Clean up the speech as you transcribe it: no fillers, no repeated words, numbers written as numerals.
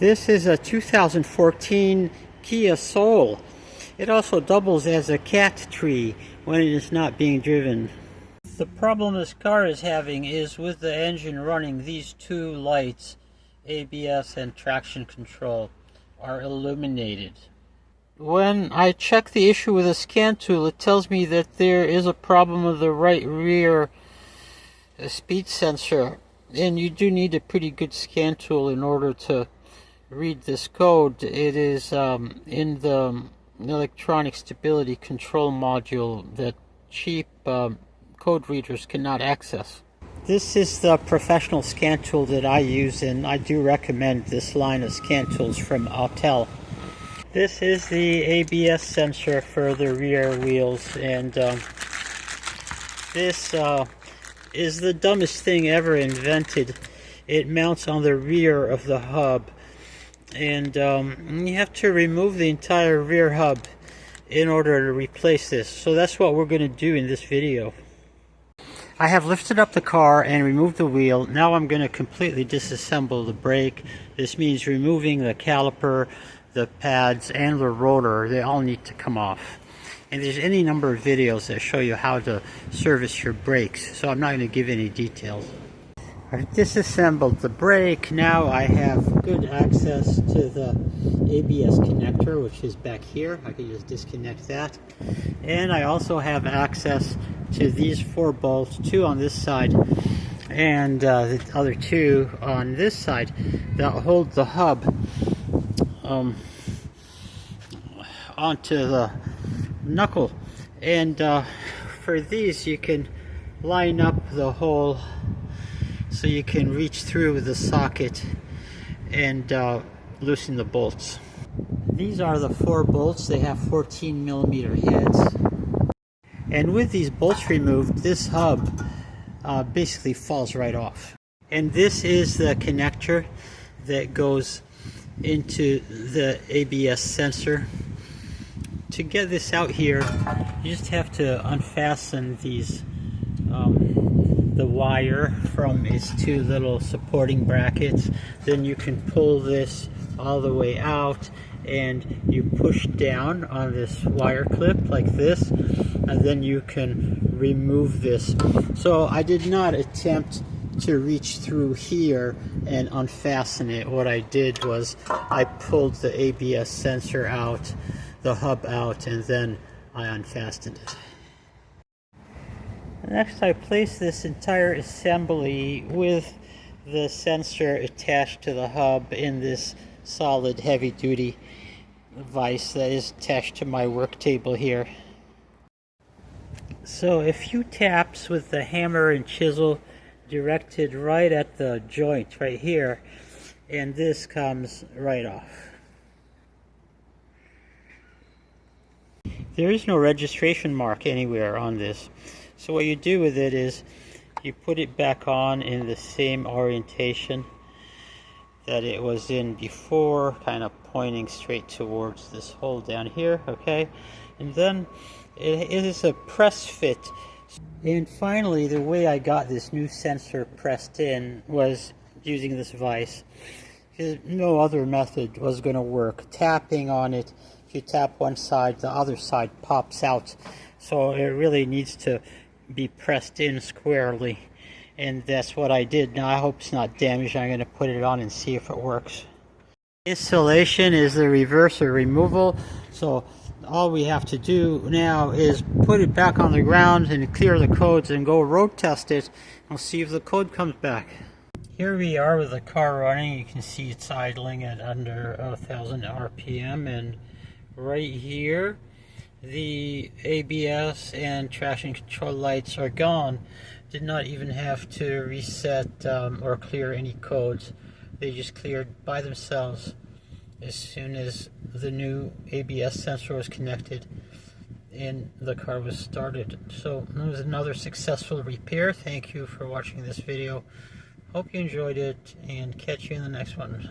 This is a 2014 Kia Soul. It also doubles as a cat tree when it is not being driven. The problem this car is having is with the engine running, these two lights, ABS and traction control, are illuminated. When I check the issue with a scan tool, it tells me that there is a problem with the right rear speed sensor, and you do need a pretty good scan tool in order to read this code. It is in the electronic stability control module that cheap code readers cannot access. This is the professional scan tool that I use, and I do recommend this line of scan tools from Autel. This is the ABS sensor for the rear wheels, and this is the dumbest thing ever invented. It mounts on the rear of the hub, and you have to remove the entire rear hub in order to replace this. So that's what we're going to do in this video. I have lifted up the car and removed the wheel. Now I'm going to completely disassemble the brake. This means removing the caliper, the pads, and the rotor. They all need to come off. And there's any number of videos that show you how to service your brakes, so I'm not going to give any details. I've disassembled the brake. Now I have good access to the ABS connector, which is back here. I can just disconnect that. And I also have access to these 4 bolts, 2 on this side and the other 2 on this side, that hold the hub onto the knuckle. And for these you can line up the hole so you can reach through the socket and loosen the bolts. These are the 4 bolts. They have 14mm heads. And with these bolts removed, this hub basically falls right off. And this is the connector that goes into the ABS sensor. To get this out here, you just have to unfasten these the wire from its 2 little supporting brackets. Then you can pull this all the way out, and you push down on this wire clip like this, and then you can remove this. So I did not attempt to reach through here and unfasten it. What I did was I pulled the ABS sensor out, the hub out, and then I unfastened it. Next, I place this entire assembly with the sensor attached to the hub in this solid heavy-duty vise that is attached to my work table here. So a few taps with the hammer and chisel directed right at the joint right here, and this comes right off. There is no registration mark anywhere on this. So what you do with it is you put it back on in the same orientation that it was in before, kind of pointing straight towards this hole down here, okay? And then it is a press fit. And finally, the way I got this new sensor pressed in was using this vise, because no other method was going to work. Tapping on it, if you tap one side, the other side pops out. So it really needs to be pressed in squarely, and that's what I did. Now I hope it's not damaged. I'm going to put it on and see if it works. Installation is the reverse or removal, so all we have to do now is put it back on the ground and clear the codes and go road test it. We'll see if the code comes back. Here we are with the car running. You can see it's idling at under 1,000 RPM, and right here the ABS and traction control lights are gone. Did not even have to reset or clear any codes. They just cleared by themselves as soon as the new ABS sensor was connected and the car was started. So it was another successful repair. Thank you for watching this video. Hope you enjoyed it, and catch you in the next one.